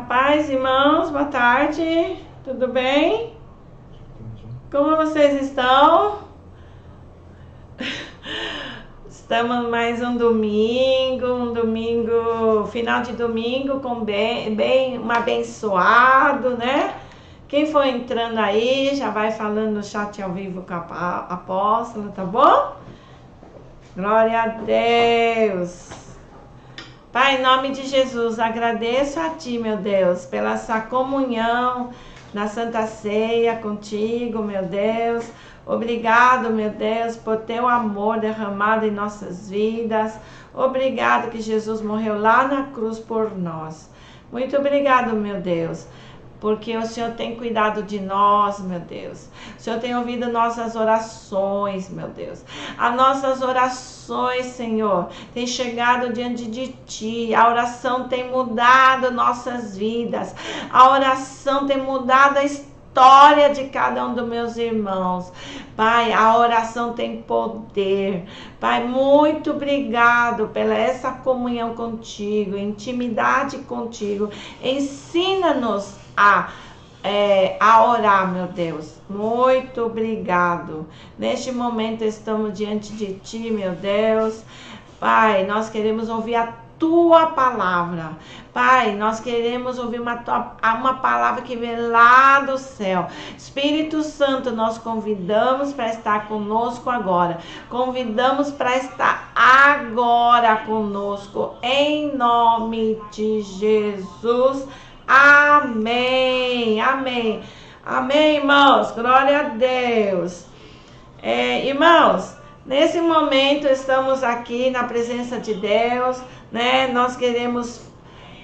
A paz, irmãos, boa tarde, tudo bem? Como vocês estão? Estamos mais um domingo, final de domingo, com bem um abençoado, né? Quem for entrando aí, já vai falando no chat ao vivo com a apóstola, tá bom? Glória a Deus! Pai, em nome de Jesus, agradeço a Ti, meu Deus, pela essa comunhão na Santa Ceia contigo, meu Deus. Obrigado, meu Deus, por Teu amor derramado em nossas vidas. Obrigado que Jesus morreu lá na cruz por nós. Muito obrigado, meu Deus, porque o Senhor tem cuidado de nós, meu Deus. O Senhor tem ouvido nossas orações, meu Deus. As nossas orações, Senhor, tem chegado diante de Ti. A oração tem mudado nossas vidas. A oração tem mudado a história de cada um dos meus irmãos. Pai, a oração tem poder. Pai, muito obrigado pela essa comunhão contigo, intimidade contigo. Ensina-nos a orar, meu Deus. Muito obrigado. Neste momento estamos diante de Ti, meu Deus. Pai, nós queremos ouvir a Tua palavra. Pai, nós queremos ouvir uma palavra que vem lá do céu. Espírito Santo, nós convidamos para estar conosco agora. Convidamos para estar agora conosco, em nome de Jesus. Amém, amém, amém, irmãos, glória a Deus. Irmãos, nesse momento estamos aqui na presença de Deus, né? Nós queremos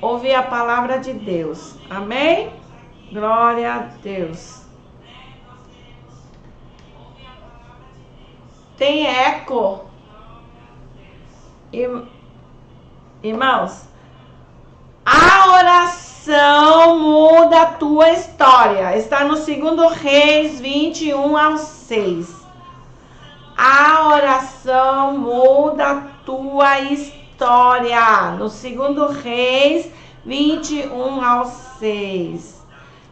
ouvir a palavra de Deus, amém? Glória a Deus. Tem eco, irmãos, a oração muda a tua história. Está no 2 Reis 21:6. A oração muda a tua história. No 2 Reis 21:6.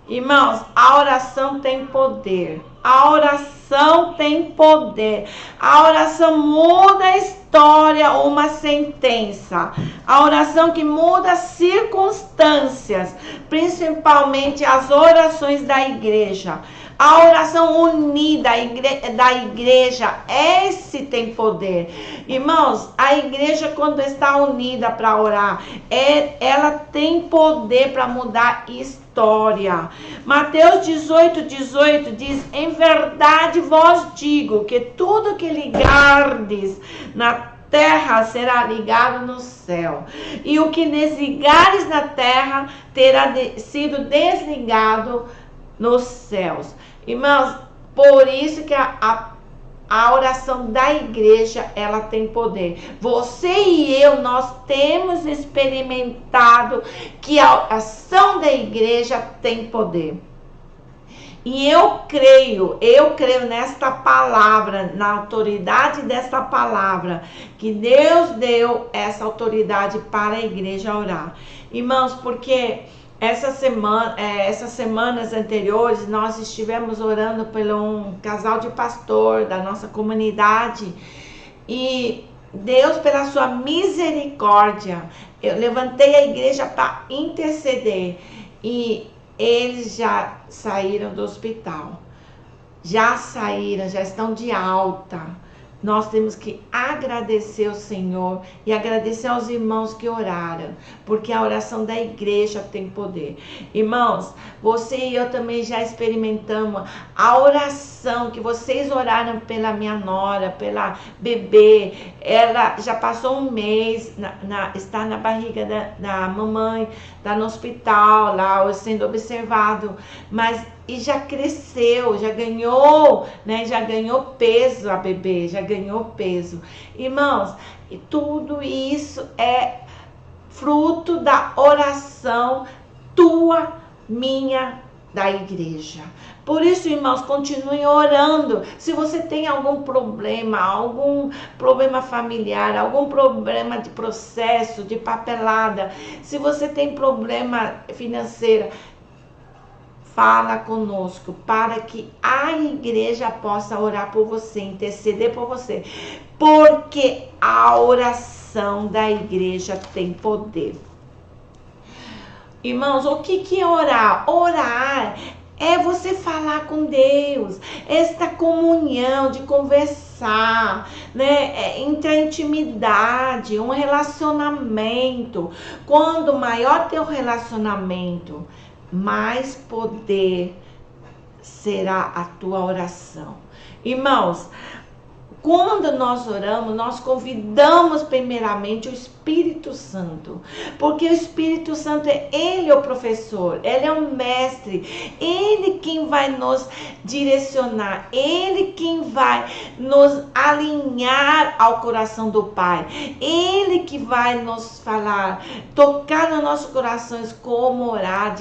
Irmãos, a oração tem poder. A oração tem poder. A oração muda a história, uma sentença. A oração que muda circunstâncias, principalmente as orações da igreja. A oração unida da igreja, esse tem poder. Irmãos, a igreja quando está unida para orar, ela tem poder para mudar história. Mateus 18:18 diz: em verdade vos digo que tudo que ligardes na terra será ligado no céu, e o que desligares na terra terá sido desligado nos céus. Irmãos, por isso que a oração da igreja, ela tem poder. Você e eu, nós temos experimentado que a oração da igreja tem poder. E eu creio nesta palavra, na autoridade desta palavra, que Deus deu essa autoridade para a igreja orar. Irmãos, porque essas semanas anteriores, nós estivemos orando por um casal de pastor da nossa comunidade. E Deus, pela sua misericórdia, eu levantei a igreja para interceder. E eles já saíram do hospital. Já saíram, já estão de alta. Nós temos que agradecer ao Senhor e agradecer aos irmãos que oraram, porque a oração da igreja tem poder. Irmãos, você e eu também já experimentamos a oração que vocês oraram pela minha nora, pela bebê. Ela já passou um mês, está na barriga da mamãe, está no hospital, lá sendo observado, e já cresceu, já ganhou, né? Já ganhou peso a bebê, já ganhou peso. Irmãos, e tudo isso é fruto da oração tua, minha da igreja. Por isso, irmãos, continuem orando. Se você tem algum problema familiar, algum problema de processo, de papelada, se você tem problema financeiro, fala conosco para que a igreja possa orar por você, interceder por você, porque a oração da igreja tem poder. Irmãos, o que é orar? Orar é você falar com Deus, esta comunhão de conversar, né? Entre a intimidade, um relacionamento. Quando maior teu relacionamento, mais poder será a tua oração. Irmãos, quando nós oramos, nós convidamos primeiramente o Espírito Santo, porque o Espírito Santo ele é o professor, ele é o mestre, ele quem vai nos direcionar, ele quem vai nos alinhar ao coração do Pai, ele que vai nos falar, tocar nos nossos corações como orar,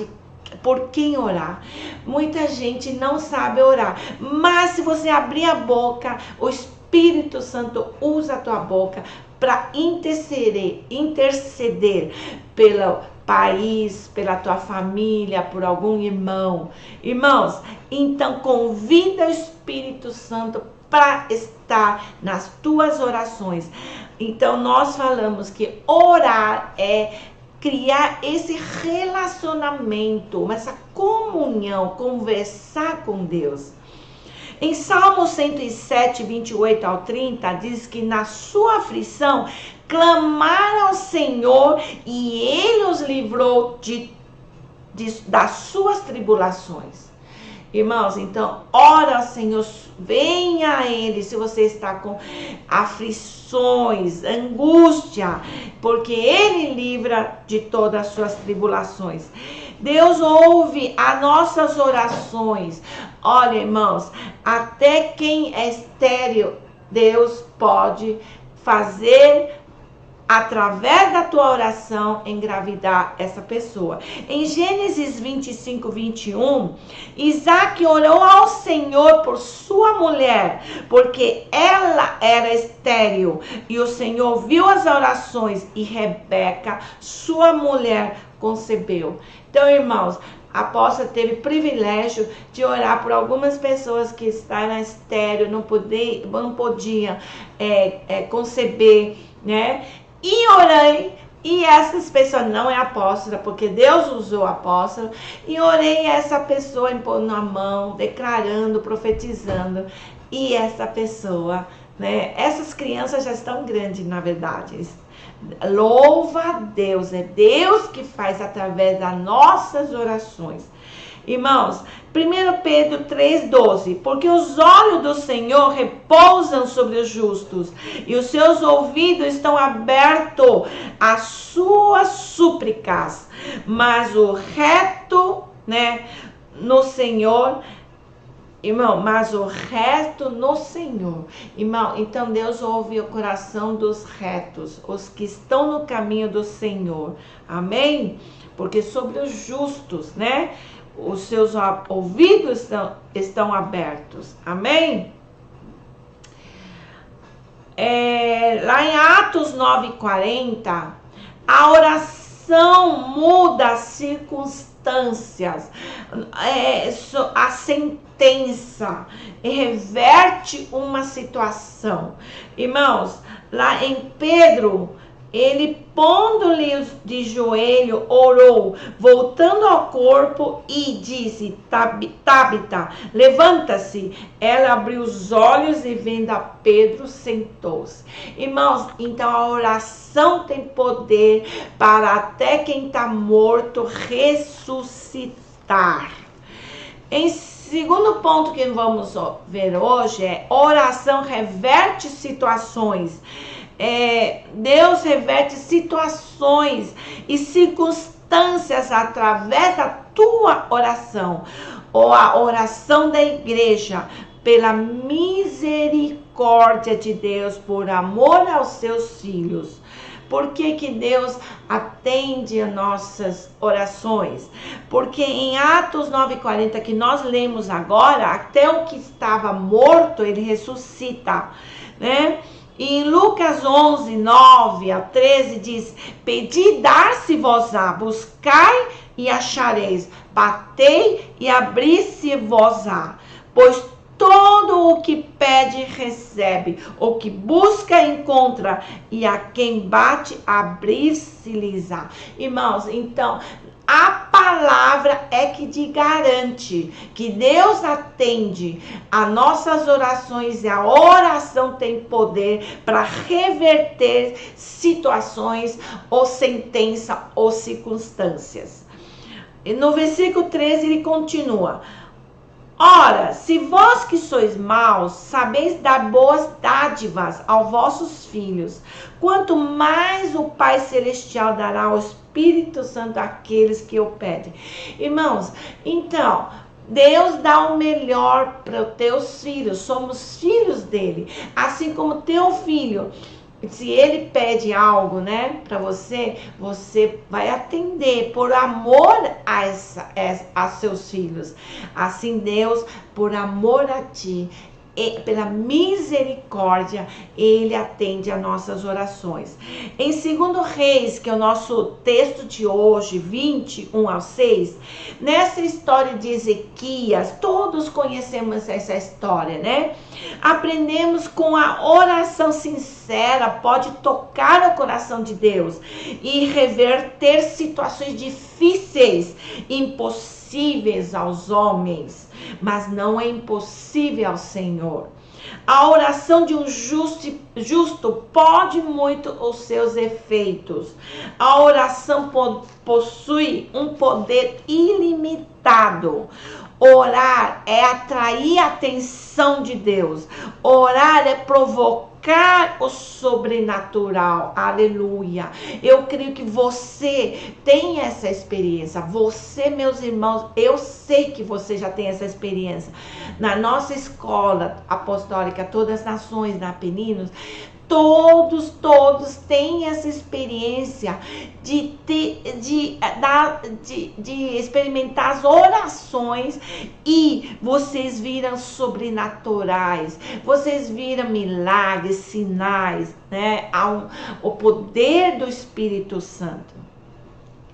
por quem orar. Muita gente não sabe orar, mas se você abrir a boca, o Espírito Santo usa a tua boca para interceder pelo país, pela tua família, por algum irmão. Irmãos, então convida o Espírito Santo para estar nas tuas orações. Então nós falamos que orar é criar esse relacionamento, essa comunhão, conversar com Deus. Em Salmo 107, 28 ao 30, diz que na sua aflição clamaram ao Senhor e Ele os livrou das suas tribulações. Irmãos, então, ora ao Senhor, venha a Ele se você está com aflições, angústia, porque Ele livra de todas as suas tribulações. Deus ouve as nossas orações. Olha, irmãos, até quem é estéril, Deus pode fazer através da tua oração engravidar essa pessoa. Em Gênesis 25, 21, Isaac orou ao Senhor por sua mulher, porque ela era estéril, e o Senhor viu as orações e Rebeca, sua mulher, concebeu. Então, irmãos, a apóstola teve privilégio de orar por algumas pessoas que estavam estéril, não podiam conceber, né? E orei, e essas pessoas, não é apóstola, porque Deus usou a apóstola, e orei essa pessoa impondo a mão, declarando, profetizando, e essa pessoa, né? Essas crianças já estão grandes, na verdade. Louva a Deus, é Deus que faz através das nossas orações. Irmãos, 1 Pedro 3,12, porque os olhos do Senhor repousam sobre os justos, e os seus ouvidos estão abertos às suas súplicas, mas o reto, né, no Senhor, irmão, mas o reto no Senhor. Irmão, então Deus ouve o coração dos retos, os que estão no caminho do Senhor. Amém? Porque sobre os justos, né, os seus ouvidos estão abertos. Amém? Lá em Atos 9:40, a oração muda as circunstâncias, a sentença, reverte uma situação. Irmãos, lá em Pedro, ele pondo-lhe de joelho, orou, voltando ao corpo e disse, Tabita, levanta-se. Ela abriu os olhos e vendo a Pedro, sentou-se. Irmãos, então a oração tem poder para até quem está morto ressuscitar. Em segundo ponto que vamos ver hoje é oração reverte situações. Deus reverte situações e circunstâncias através da tua oração, ou a oração da igreja, pela misericórdia de Deus, por amor aos seus filhos. Por que que Deus atende a nossas orações? Porque em Atos 9:40, que nós lemos agora, até o que estava morto, ele ressuscita, né? E em Lucas 11:9-13 diz: pedi, dar-se-vos-á, buscai e achareis, batei e abrir-se-vos-á, pois todo o que pede recebe, o que busca encontra, e a quem bate abrir-se-lhes-á. Irmãos, então a palavra é que te garante que Deus atende a nossas orações, e a oração tem poder para reverter situações ou sentença ou circunstâncias. E no versículo 13 ele continua: ora, se vós que sois maus, sabeis dar boas dádivas aos vossos filhos, quanto mais o Pai Celestial dará ao Espírito Santo àqueles que o pedem. Irmãos, então, Deus dá o melhor para os teus filhos, somos filhos dele, assim como teu filho. Se ele pede algo, né, para você, você vai atender por amor a seus filhos. Assim Deus, por amor a ti, e pela misericórdia, ele atende a nossas orações. Em 2 Reis, que é o nosso texto de hoje, 21-6, nessa história de Ezequias, todos conhecemos essa história, né? Aprendemos com a oração sincera, pode tocar o coração de Deus e reverter situações difíceis, impossíveis aos homens, mas não é impossível ao Senhor. A oração de um justo pode muito os seus efeitos. A oração possui um poder ilimitado. Orar é atrair a atenção de Deus. Orar é provocar o sobrenatural. Aleluia. Eu creio que você tem essa experiência. Você, meus irmãos, eu sei que você já tem essa experiência. Na nossa escola apostólica, Todas as Nações, na Apeninos, todos têm essa experiência de experimentar as orações, e vocês viram sobrenaturais, vocês viram milagres, sinais, né? O poder do Espírito Santo.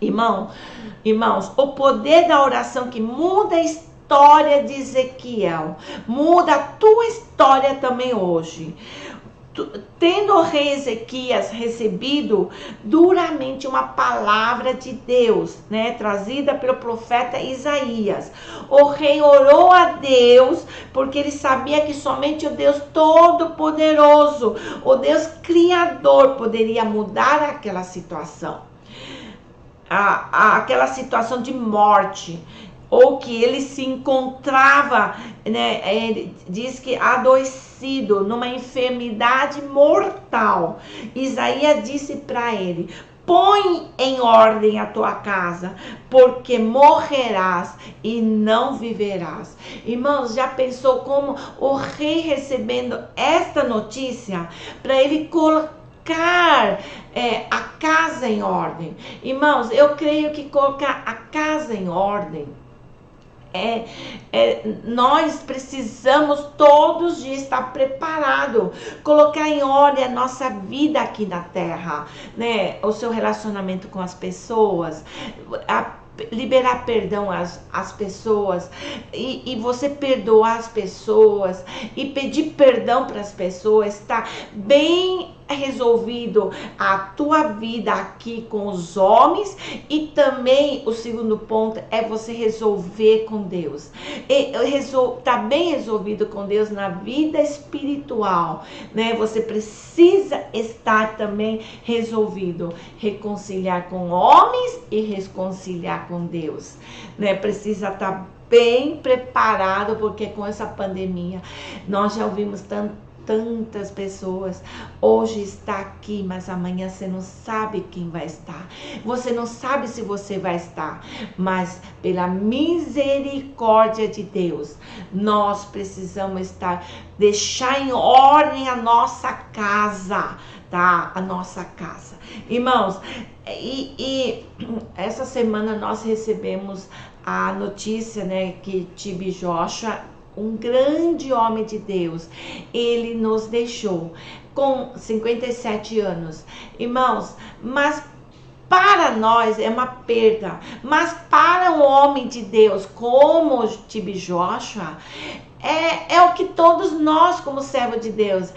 Irmãos, o poder da oração que muda a história de Ezequiel, muda a tua história também hoje. Tendo o rei Ezequias recebido duramente uma palavra de Deus, né, trazida pelo profeta Isaías, o rei orou a Deus, porque ele sabia que somente o Deus Todo-Poderoso, o Deus Criador, poderia mudar aquela situação, aquela situação de morte, ou que ele se encontrava, né, ele diz que adoecido numa enfermidade mortal. Isaías disse para ele: põe em ordem a tua casa, porque morrerás e não viverás. Irmãos, já pensou como o rei recebendo esta notícia, para ele colocar a casa em ordem? Irmãos, eu creio que colocar a casa em ordem, nós precisamos todos de estar preparado, colocar em ordem a nossa vida aqui na terra, né? O seu relacionamento com as pessoas, liberar perdão às pessoas, e você perdoar as pessoas e pedir perdão para as pessoas, está bem resolvido a tua vida aqui com os homens, e também o segundo ponto é você resolver com Deus. Tá bem resolvido com Deus na vida espiritual, né? Você precisa estar também resolvido, reconciliar com homens e reconciliar com Deus, né? Precisa estar bem preparado, porque com essa pandemia nós já ouvimos tantas pessoas hoje está aqui, mas amanhã você não sabe quem vai estar. Você não sabe se você vai estar, mas pela misericórdia de Deus, nós precisamos deixar em ordem a nossa casa, tá? A nossa casa. Irmãos, e essa semana nós recebemos a notícia, né, que TB Joshua, um grande homem de Deus, ele nos deixou com 57 anos. Irmãos, mas para nós é uma perda, mas para um homem de Deus como TB Joshua, é o que todos nós, como servo de Deus,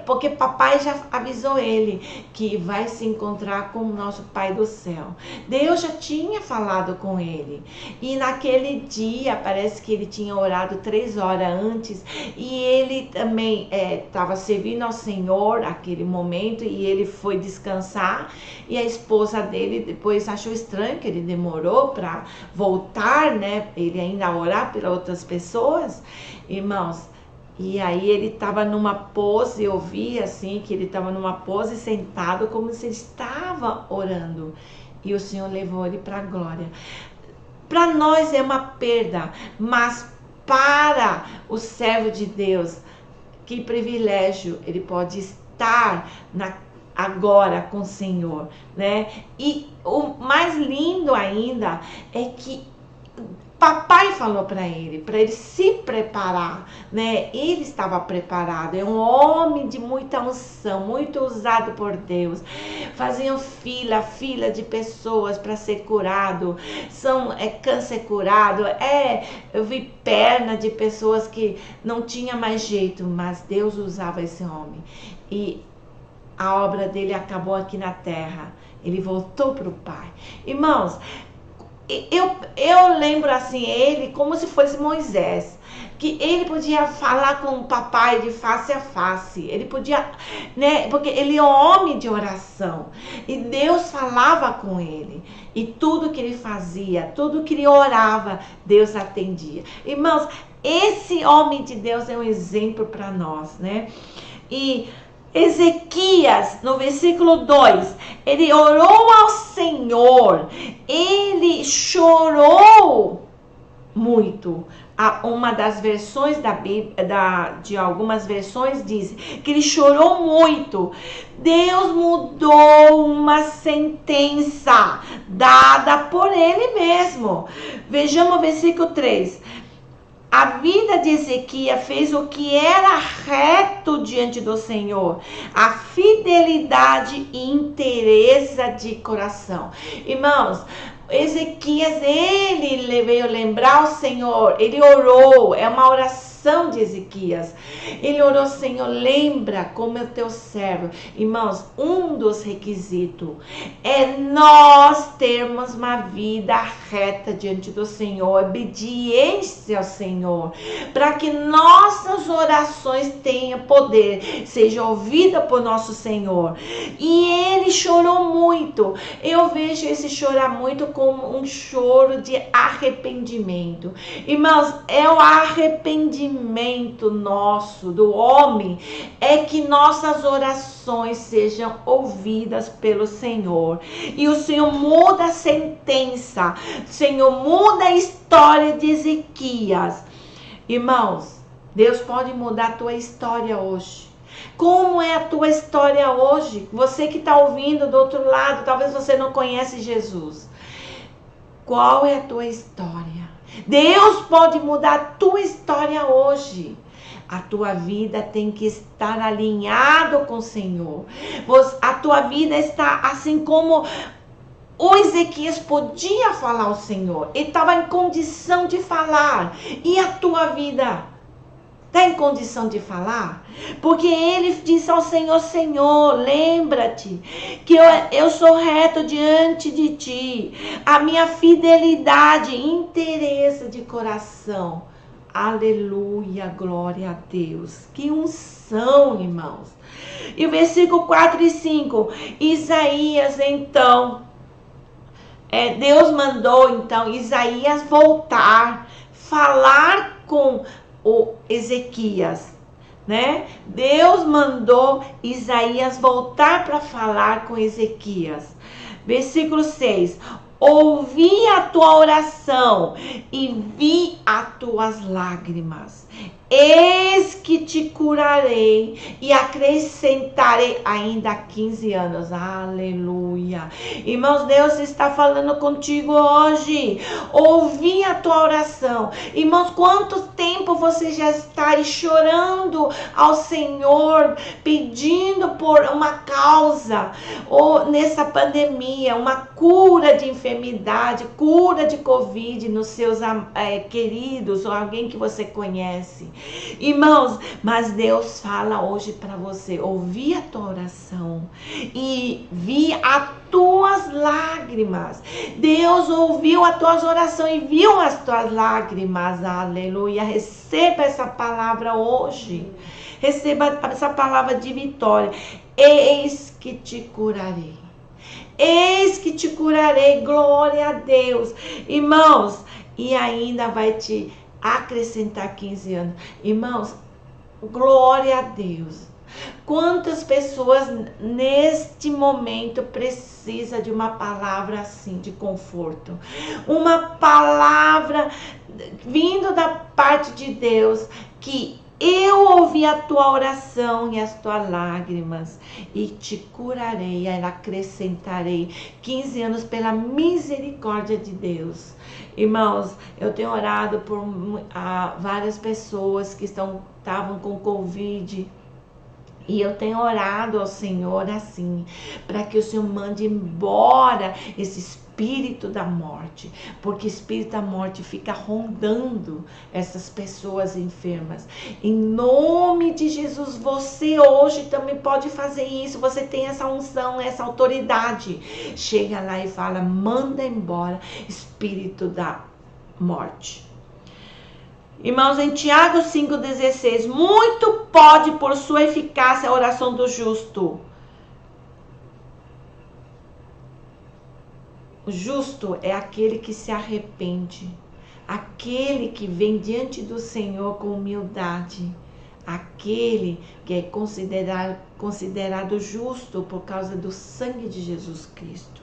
porque papai já avisou ele que vai se encontrar com o nosso Pai do céu. Deus já tinha falado com ele. E naquele dia, parece que ele tinha orado 3 horas antes. E ele também estava servindo ao Senhor naquele momento. E ele foi descansar. E a esposa dele depois achou estranho que ele demorou para voltar, né? Ele ainda orar pelas outras pessoas. Irmãos, e aí ele estava numa pose, eu vi assim, que ele estava numa pose sentado como se ele estava orando. E o Senhor levou ele para a glória. Para nós é uma perda, mas para o servo de Deus, que privilégio ele pode estar agora com o Senhor, né? E o mais lindo ainda é que papai falou para ele se preparar, né? Ele estava preparado, é um homem de muita unção, muito usado por Deus. Faziam fila de pessoas para ser curado, câncer curado, eu vi perna de pessoas que não tinha mais jeito, mas Deus usava esse homem. E a obra dele acabou aqui na terra. Ele voltou para o Pai. Irmãos, eu lembro assim, ele como se fosse Moisés, que ele podia falar com o papai de face a face, ele podia, né, porque ele é um homem de oração, e Deus falava com ele, e tudo que ele fazia, tudo que ele orava, Deus atendia. Irmãos, esse homem de Deus é um exemplo para nós, né? E Ezequias, no versículo 2, ele orou ao Senhor, ele chorou muito. Uma das versões da Bíblia, de algumas versões diz que ele chorou muito. Deus mudou uma sentença dada por ele mesmo. Vejamos o versículo 3. A vida de Ezequias fez o que era reto diante do Senhor, a fidelidade e interesse de coração. Irmãos, Ezequias, ele veio lembrar o Senhor, ele orou, é uma oração de Ezequias. Ele orou: Senhor, lembra como é o teu servo. Irmãos, um dos requisitos é nós termos uma vida reta diante do Senhor, obediência ao Senhor, para que nossas orações tenham poder, seja ouvida por nosso Senhor. E ele chorou muito. Eu vejo esse chorar muito como um choro de arrependimento. Irmãos, é o arrependimento nosso, do homem, é que nossas orações sejam ouvidas pelo Senhor. E o Senhor muda a sentença, o Senhor muda a história de Ezequias. Irmãos, Deus pode mudar a tua história hoje. Como é a tua história hoje? Você que está ouvindo do outro lado, talvez você não conhece Jesus. Qual é a tua história? Deus pode mudar a tua história hoje. A tua vida tem que estar alinhado com o Senhor. A tua vida está assim como o Ezequias podia falar ao Senhor. Ele estava em condição de falar. E a tua vida está em condição de falar? Porque ele disse ao Senhor: Senhor, lembra-te que eu sou reto diante de ti. A minha fidelidade, interesse de coração. Aleluia, glória a Deus. Que unção, irmãos. E o versículo 4 e 5. Isaías, então, Deus mandou, então, Isaías voltar, falar com o Ezequias, né? Deus mandou Isaías voltar para falar com Ezequias. Versículo 6. Ouvi a tua oração e vi as tuas lágrimas. Eis que te curarei e acrescentarei ainda 15 anos. Aleluia. Irmãos, Deus está falando contigo hoje. Ouvi a tua oração. Irmãos, quanto tempo você já está aí chorando ao Senhor, pedindo por uma causa, ou nessa pandemia, uma cura de enfermidade, cura de Covid nos seus queridos ou alguém que você conhece. Irmãos, mas Deus fala hoje para você, ouvi a tua oração e vi as tuas lágrimas. Deus ouviu as tuas orações e viu as tuas lágrimas. Aleluia. Receba essa palavra hoje. Receba essa palavra de vitória. Eis que te curarei. Eis que te curarei. Glória a Deus. Irmãos, e ainda vai te acrescentar 15 anos. Irmãos, glória a Deus. Quantas pessoas neste momento precisam de uma palavra assim, de conforto? Uma palavra vindo da parte de Deus, que eu ouvi a tua oração e as tuas lágrimas e te curarei, e acrescentarei 15 anos pela misericórdia de Deus. Irmãos, eu tenho orado por várias pessoas que estavam com Covid. E eu tenho orado ao Senhor assim, para que o Senhor mande embora esse espírito da morte, porque o espírito da morte fica rondando essas pessoas enfermas. Em nome de Jesus, você hoje também pode fazer isso. Você tem essa unção, essa autoridade. Chega lá e fala, manda embora espírito da morte. Irmãos, em Tiago 5,16, muito pode por sua eficácia a oração do justo. O justo é aquele que se arrepende, aquele que vem diante do Senhor com humildade, aquele que é considerado justo por causa do sangue de Jesus Cristo.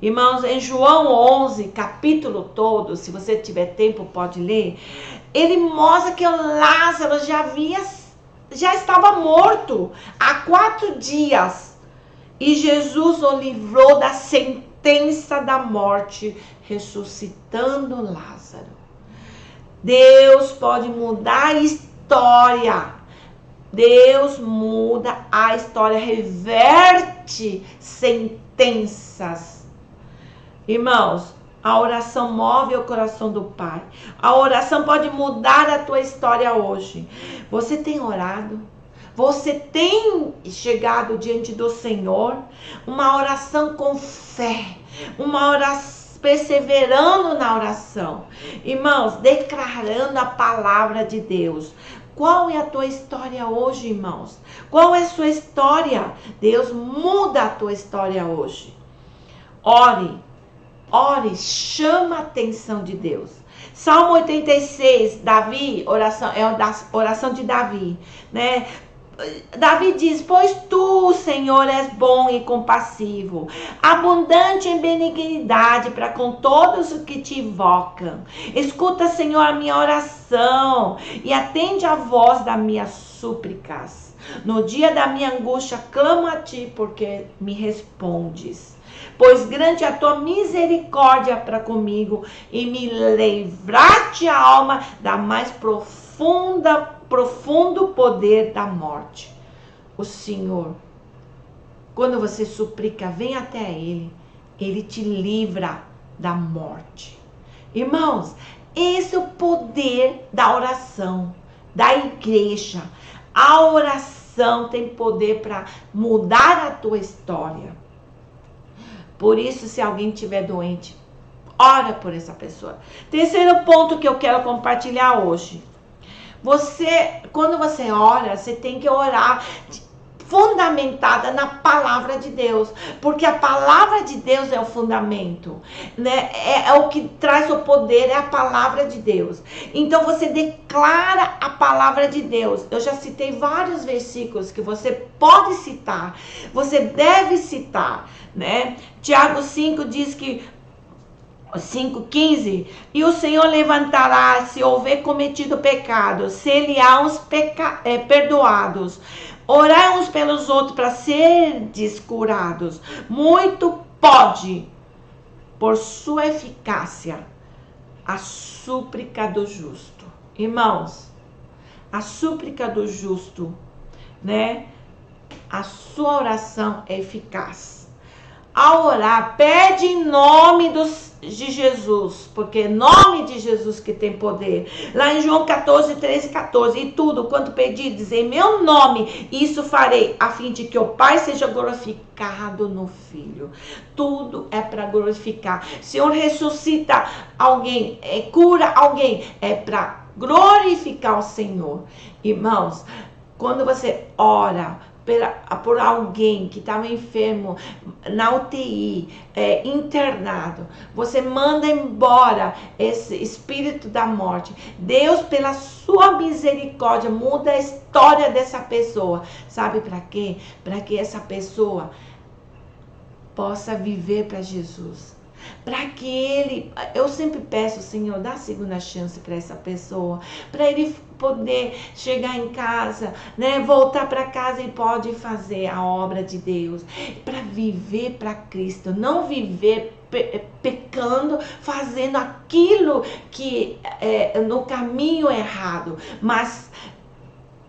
Irmãos, em João 11, capítulo todo, se você tiver tempo pode ler, ele mostra que o Lázaro já estava morto há 4 dias. E Jesus o livrou da sentença da morte, ressuscitando Lázaro. Deus pode mudar a história. Deus muda a história, reverte sentenças. Irmãos, a oração move o coração do Pai. A oração pode mudar a tua história hoje. Você tem orado? Você tem chegado diante do Senhor? Uma oração com fé. Uma oração perseverando na oração. Irmãos, declarando a palavra de Deus. Qual é a tua história hoje, irmãos? Qual é a sua história? Deus muda a tua história hoje. Ore, chama a atenção de Deus. Salmo 86, Davi, é a oração de Davi, né? Davi diz, pois tu, Senhor, és bom e compassivo, abundante em benignidade para com todos os que te invocam. Escuta, Senhor, a minha oração e atende a voz das minhas súplicas. No dia da minha angústia, clamo a ti, porque me respondes. Pois grande é a tua misericórdia para comigo e me livraste a alma da mais profundo poder da morte. O Senhor, quando você suplica, vem até Ele te livra da morte. Irmãos, esse é o poder da oração, da igreja. A oração tem poder para mudar a tua história. Por isso, se alguém estiver doente, ora por essa pessoa. Terceiro ponto que eu quero compartilhar hoje. Quando você ora, você tem que orar fundamentada na palavra de Deus, porque a palavra de Deus é o fundamento, né? É o que traz o poder, é a palavra de Deus. Então você declara a palavra de Deus. Eu já citei vários versículos que você pode citar, você deve citar, né? Tiago 5 diz que 5,15, e o Senhor levantará se houver cometido pecado, se ele há uns perdoados. Orai uns pelos outros para serdes curados. Muito pode, por sua eficácia, a súplica do justo. Irmãos, a súplica do justo, né? A sua oração é eficaz. Ao orar, pede em nome de Jesus, porque é nome de Jesus que tem poder. Lá em João 14, 13 e 14, e tudo quanto pedides em meu nome, isso farei, a fim de que o Pai seja glorificado no Filho. Tudo é para glorificar. O Senhor ressuscita alguém, cura alguém, é para glorificar o Senhor. Irmãos, quando você ora por alguém que estava enfermo na UTI, internado, você manda embora esse espírito da morte. Deus, pela sua misericórdia, muda a história dessa pessoa. Sabe para quê? Para que essa pessoa possa viver para Jesus. Para que ele, eu sempre peço, Senhor, dá a segunda chance para essa pessoa, para ele poder chegar em casa, né, voltar para casa e pode fazer a obra de Deus, para viver para Cristo, não viver pecando, fazendo aquilo que é no caminho errado, mas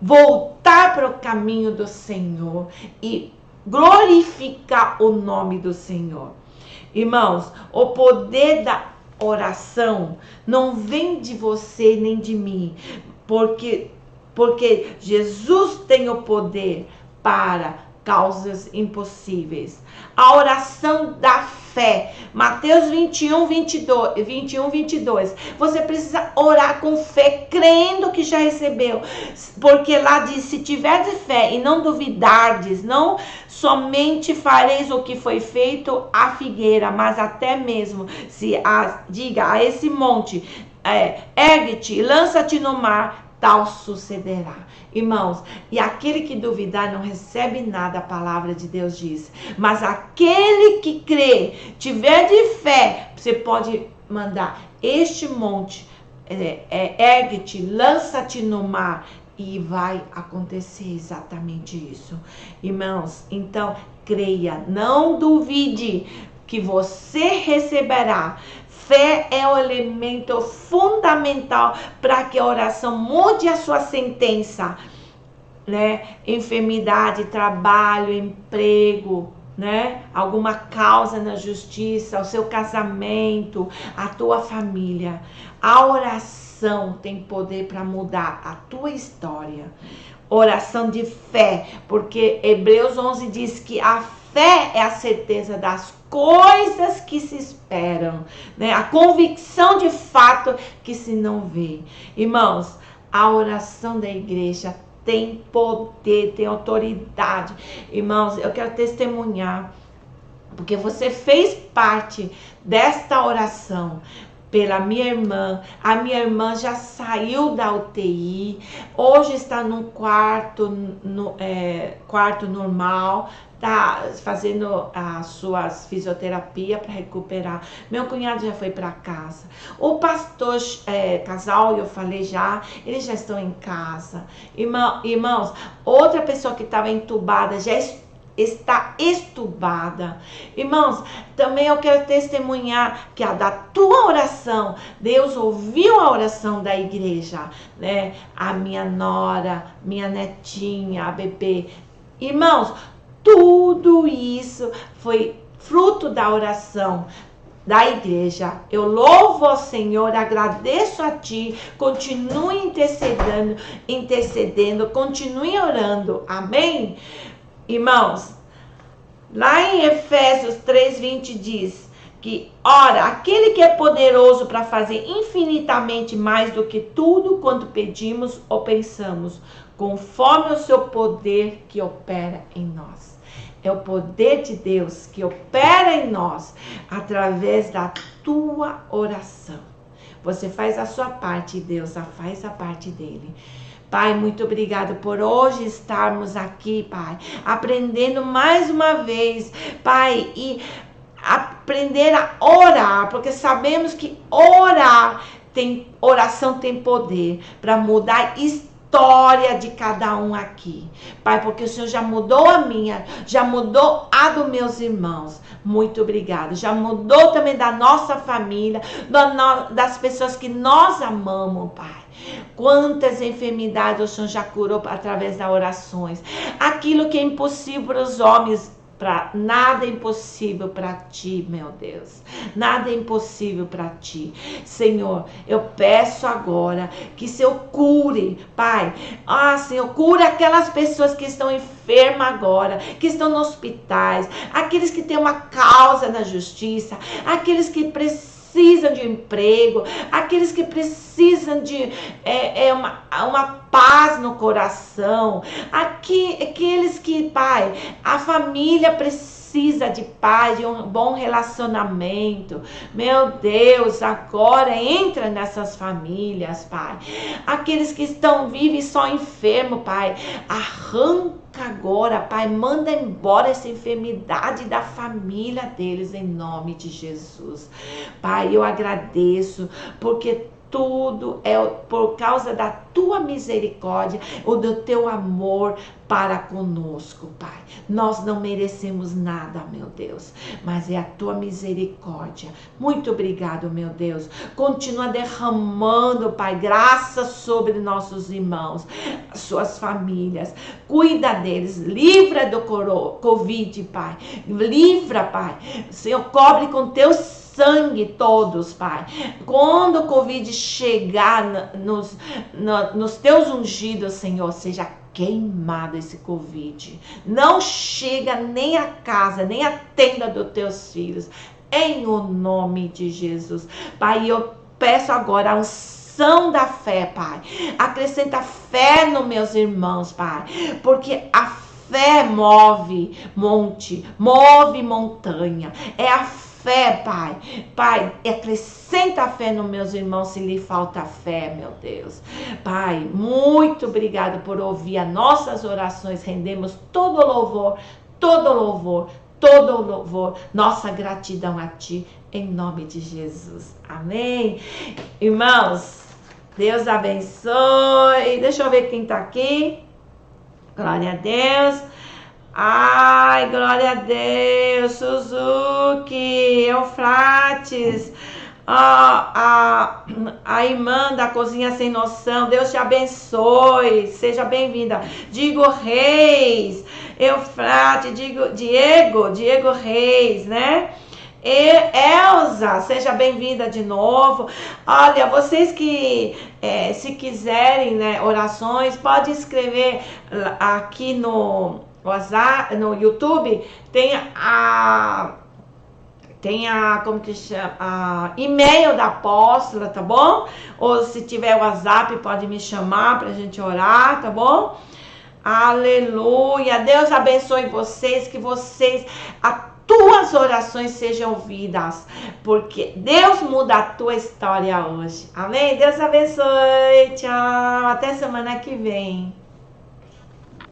voltar para o caminho do Senhor e glorificar o nome do Senhor. Irmãos, o poder da oração não vem de você nem de mim, porque Jesus tem o poder para causas impossíveis. A oração da fé, Mateus 21, 22. Você precisa orar com fé, crendo que já recebeu. Porque lá diz, se tiverdes fé e não duvidardes, não somente fareis o que foi feito à figueira, mas até mesmo se diga a esse monte, ergue-te, lança-te no mar, tal sucederá. Irmãos, e aquele que duvidar não recebe nada, a palavra de Deus diz. Mas aquele que crê, tiver de fé, você pode mandar este monte, ergue-te, lança-te no mar, e vai acontecer exatamente isso. Irmãos, então creia, não duvide que você receberá. Fé é o elemento fundamental para que a oração mude a sua sentença, né? Enfermidade, trabalho, emprego, né? Alguma causa na justiça, o seu casamento, a tua família. A oração tem poder para mudar a tua história. Oração de fé, porque Hebreus 11 diz que a fé é a certeza das coisas que se esperam, né? A convicção de fato que se não vê. Irmãos, a oração da igreja tem poder, tem autoridade. Irmãos, eu quero testemunhar, porque você fez parte desta oração pela minha irmã. A minha irmã já saiu da UTI, hoje está num quarto normal, tá fazendo as suas fisioterapia para recuperar. Meu cunhado já foi para casa. O pastor casal, eu falei já, eles já estão em casa. Irmãos, outra pessoa que estava entubada já está estubada. Irmãos, também eu quero testemunhar que da tua oração, Deus ouviu a oração da igreja, né? A minha nora, minha netinha, a bebê. Irmãos, tudo isso foi fruto da oração da igreja. Eu louvo ao Senhor, agradeço a ti, continue intercedendo, continue orando. Amém? Irmãos, lá em Efésios 3:20 diz que ora, aquele que é poderoso para fazer infinitamente mais do que tudo quanto pedimos ou pensamos, conforme o seu poder que opera em nós. É o poder de Deus que opera em nós através da tua oração. Você faz a sua parte e Deus faz a parte dele. Pai, muito obrigado por hoje estarmos aqui, Pai, aprendendo mais uma vez, Pai, e aprender a orar, porque sabemos que oração tem poder para mudar história de cada um aqui. Pai, porque o Senhor já mudou a minha, já mudou a dos meus irmãos. Muito obrigado. Já mudou também da nossa família, das pessoas que nós amamos, Pai. Quantas enfermidades o Senhor já curou através das orações. Aquilo que é impossível para os homens, nada é impossível para ti, meu Deus. Nada é impossível para ti. Senhor, eu peço agora que o Senhor cure, Pai. Senhor, cura aquelas pessoas que estão enfermas agora, que estão nos hospitais, aqueles que têm uma causa na justiça, aqueles que precisam de um emprego, aqueles que precisam de uma paz no coração, aqueles que, Pai, a família precisa de paz, de um bom relacionamento. Meu Deus, agora entra nessas famílias, Pai. Aqueles que estão vivos só enfermos, Pai, arranca agora, Pai, manda embora essa enfermidade da família deles em nome de Jesus. Pai, eu agradeço porque tudo é por causa da tua misericórdia, ou do teu amor para conosco, Pai. Nós não merecemos nada, meu Deus, mas é a tua misericórdia. Muito obrigado, meu Deus. Continua derramando, Pai, graça sobre nossos irmãos, suas famílias. Cuida deles, livra do Covid, Pai. Livra, Pai. Senhor, cobre com teus sangue todos, Pai. Quando o Covid chegar nos teus ungidos, Senhor, seja queimado esse Covid. Não chega nem a casa, nem a tenda dos teus filhos. Em o nome de Jesus. Pai, eu peço agora a unção da fé, Pai. Acrescenta fé nos meus irmãos, Pai. Porque a fé move monte, move montanha. É a fé, Pai. Pai, acrescenta a fé nos meus irmãos se lhe falta fé, meu Deus. Pai, muito obrigado por ouvir as nossas orações. Rendemos todo louvor, nossa gratidão a Ti, em nome de Jesus. Amém. Irmãos, Deus abençoe. Deixa eu ver quem tá aqui. Glória a Deus. Ai, glória a Deus. Suzuki, Eufrates, a irmã da Cozinha Sem Noção, Deus te abençoe, seja bem-vinda. Digo Reis, Eufrates, Diego Reis, né? Elza, seja bem-vinda de novo. Olha, vocês que se quiserem, né, orações, pode escrever aqui no WhatsApp, no YouTube, tem como que chama, a e-mail da apóstola, tá bom? Ou se tiver WhatsApp, pode me chamar pra gente orar, tá bom? Aleluia, Deus abençoe vocês, que as tuas orações sejam ouvidas, porque Deus muda a tua história hoje, amém? Deus abençoe, tchau, até semana que vem.